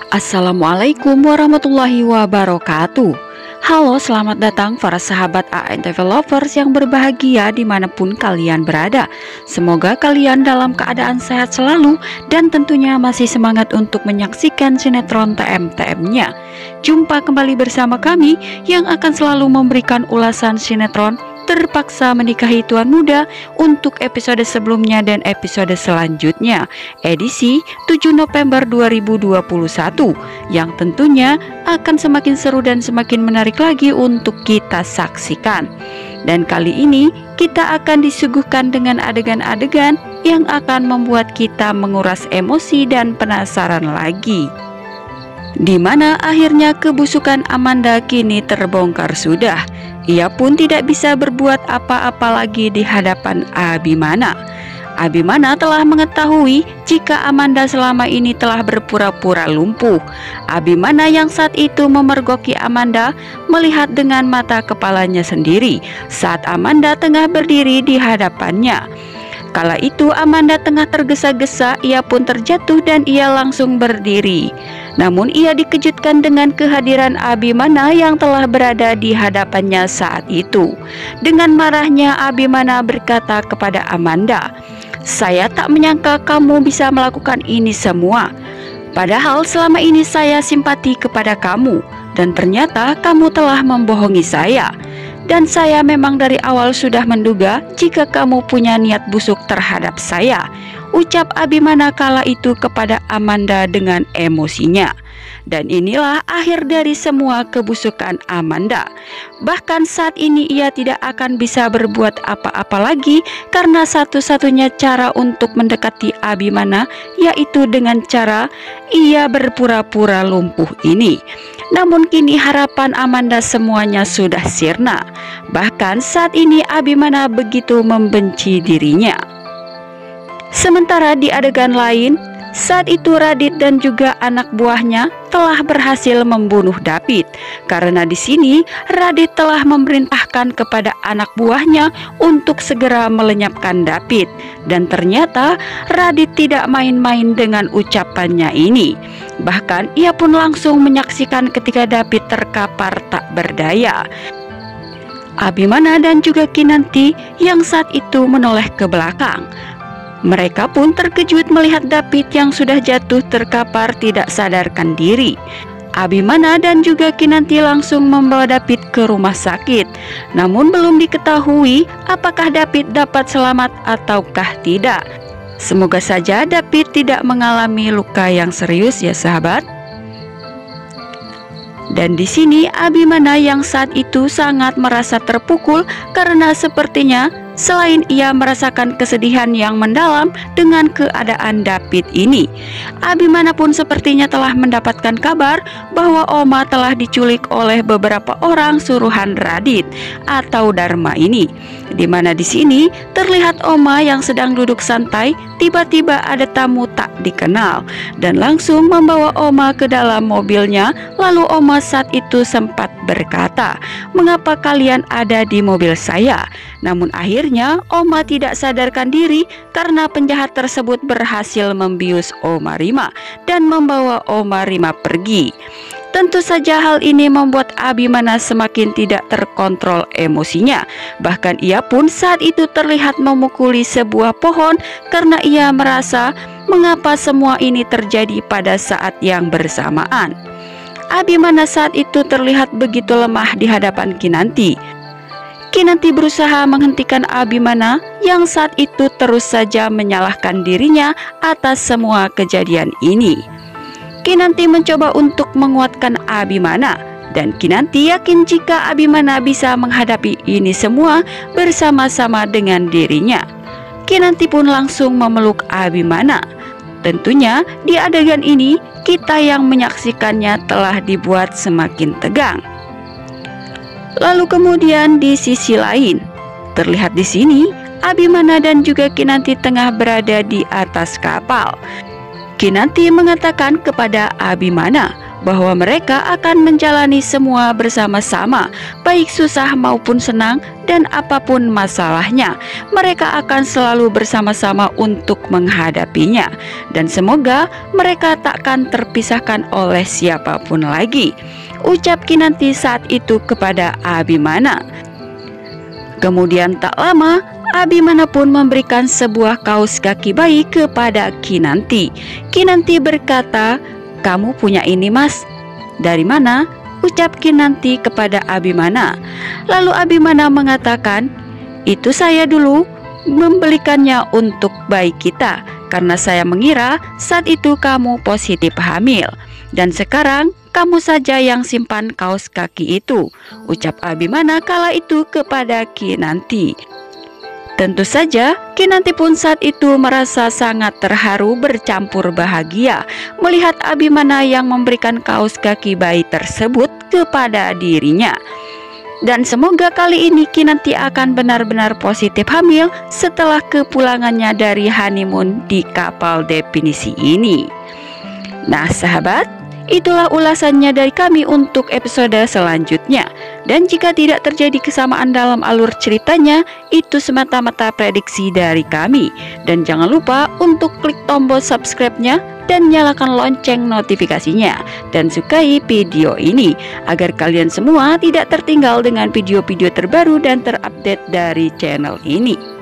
Assalamualaikum warahmatullahi wabarakatuh. Halo, selamat datang para sahabat ANTV Lovers yang berbahagia dimanapun kalian berada. Semoga kalian dalam keadaan sehat selalu dan tentunya masih semangat untuk menyaksikan sinetron TM-TM-nya. Jumpa kembali bersama kami yang akan selalu memberikan ulasan sinetron Terpaksa Menikahi Tuan Muda untuk episode sebelumnya dan episode selanjutnya, edisi 7 November 2021, yang tentunya akan semakin seru dan semakin menarik lagi untuk kita saksikan. Dan kali ini kita akan disuguhkan dengan adegan-adegan yang akan membuat kita menguras emosi dan penasaran lagi, di mana akhirnya kebusukan Amanda kini terbongkar sudah. Ia pun tidak bisa berbuat apa-apa lagi di hadapan Abimana. Abimana telah mengetahui jika Amanda selama ini telah berpura-pura lumpuh. Abimana yang saat itu memergoki Amanda melihat dengan mata kepalanya sendiri saat Amanda tengah berdiri di hadapannya. Kala itu Amanda tengah tergesa-gesa, ia pun terjatuh dan ia langsung berdiri. Namun ia dikejutkan dengan kehadiran Abimana yang telah berada di hadapannya saat itu. Dengan marahnya Abimana berkata kepada Amanda, "Saya tak menyangka kamu bisa melakukan ini semua. Padahal selama ini saya simpati kepada kamu dan ternyata kamu telah membohongi saya. Dan saya memang dari awal sudah menduga jika kamu punya niat busuk terhadap saya," ucap Abimana kala itu kepada Amanda dengan emosinya. Dan inilah akhir dari semua kebusukan Amanda. Bahkan saat ini ia tidak akan bisa berbuat apa-apa lagi karena satu-satunya cara untuk mendekati Abimana yaitu dengan cara ia berpura-pura lumpuh ini. Namun kini harapan Amanda semuanya sudah sirna. Bahkan saat ini Abimana begitu membenci dirinya. Sementara di adegan lain, saat itu Radit dan juga anak buahnya telah berhasil membunuh David. Karena di sini Radit telah memerintahkan kepada anak buahnya untuk segera melenyapkan David. Dan ternyata Radit tidak main-main dengan ucapannya ini. Bahkan ia pun langsung menyaksikan ketika David terkapar tak berdaya. Abimana dan juga Kinanti yang saat itu menoleh ke belakang. Mereka pun terkejut melihat David yang sudah jatuh terkapar tidak sadarkan diri. Abimana dan juga Kinanti langsung membawa David ke rumah sakit. Namun belum diketahui apakah David dapat selamat ataukah tidak. Semoga saja David tidak mengalami luka yang serius ya sahabat. Dan di sini Abimana yang saat itu sangat merasa terpukul karena sepertinya selain ia merasakan kesedihan yang mendalam dengan keadaan David ini, Abimana pun sepertinya telah mendapatkan kabar bahwa Oma telah diculik oleh beberapa orang suruhan Radit atau Dharma ini. Di mana di sini terlihat Oma yang sedang duduk santai, tiba-tiba ada tamu tak dikenal dan langsung membawa Oma ke dalam mobilnya. Lalu Oma saat itu sempat berkata, "Mengapa kalian ada di mobil saya?" Namun akhirnya Oma tidak sadarkan diri karena penjahat tersebut berhasil membius Oma Rima dan membawa Oma Rima pergi. Tentu saja hal ini membuat Abimana semakin tidak terkontrol emosinya. Bahkan ia pun saat itu terlihat memukuli sebuah pohon karena ia merasa mengapa semua ini terjadi pada saat yang bersamaan. Abimana saat itu terlihat begitu lemah di hadapan Kinanti. Kinanti berusaha menghentikan Abimana yang saat itu terus saja menyalahkan dirinya atas semua kejadian ini. Kinanti mencoba untuk menguatkan Abimana dan Kinanti yakin jika Abimana bisa menghadapi ini semua bersama-sama dengan dirinya. Kinanti pun langsung memeluk Abimana. Tentunya di adegan ini kita yang menyaksikannya telah dibuat semakin tegang. Lalu kemudian di sisi lain, terlihat di sini Abimana dan juga Kinanti tengah berada di atas kapal. Kinanti mengatakan kepada Abimana bahwa mereka akan menjalani semua bersama-sama, baik susah maupun senang, dan apapun masalahnya, mereka akan selalu bersama-sama untuk menghadapinya. Dan semoga mereka takkan terpisahkan oleh siapapun lagi, ucap Kinanti saat itu kepada Abimana. Kemudian tak lama, Abimana pun memberikan sebuah kaos kaki bayi kepada Kinanti. Kinanti berkata, "Kamu punya ini, Mas." "Dari mana?" ucap Kinanti kepada Abimana. Lalu Abimana mengatakan, "Itu saya dulu membelikannya untuk bayi kita, karena saya mengira saat itu kamu positif hamil. Dan sekarang kamu saja yang simpan kaos kaki itu," ucap Abimana kala itu kepada Kinanti. Tentu saja Kinanti pun saat itu merasa sangat terharu bercampur bahagia melihat Abimana yang memberikan kaos kaki bayi tersebut kepada dirinya. Dan semoga kali ini Kinanti akan benar-benar positif hamil setelah kepulangannya dari honeymoon di kapal definisi ini. Nah sahabat, itulah ulasannya dari kami untuk episode selanjutnya. Dan jika tidak terjadi kesamaan dalam alur ceritanya, itu semata-mata prediksi dari kami. Dan jangan lupa untuk klik tombol subscribe-nya dan nyalakan lonceng notifikasinya. Dan sukai video ini agar kalian semua tidak tertinggal dengan video-video terbaru dan terupdate dari channel ini.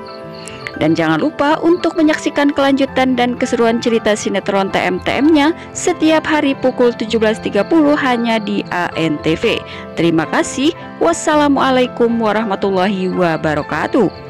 Dan jangan lupa untuk menyaksikan kelanjutan dan keseruan cerita sinetron TM-TM-nya setiap hari pukul 17.30 hanya di ANTV. Terima kasih. Wassalamualaikum warahmatullahi wabarakatuh.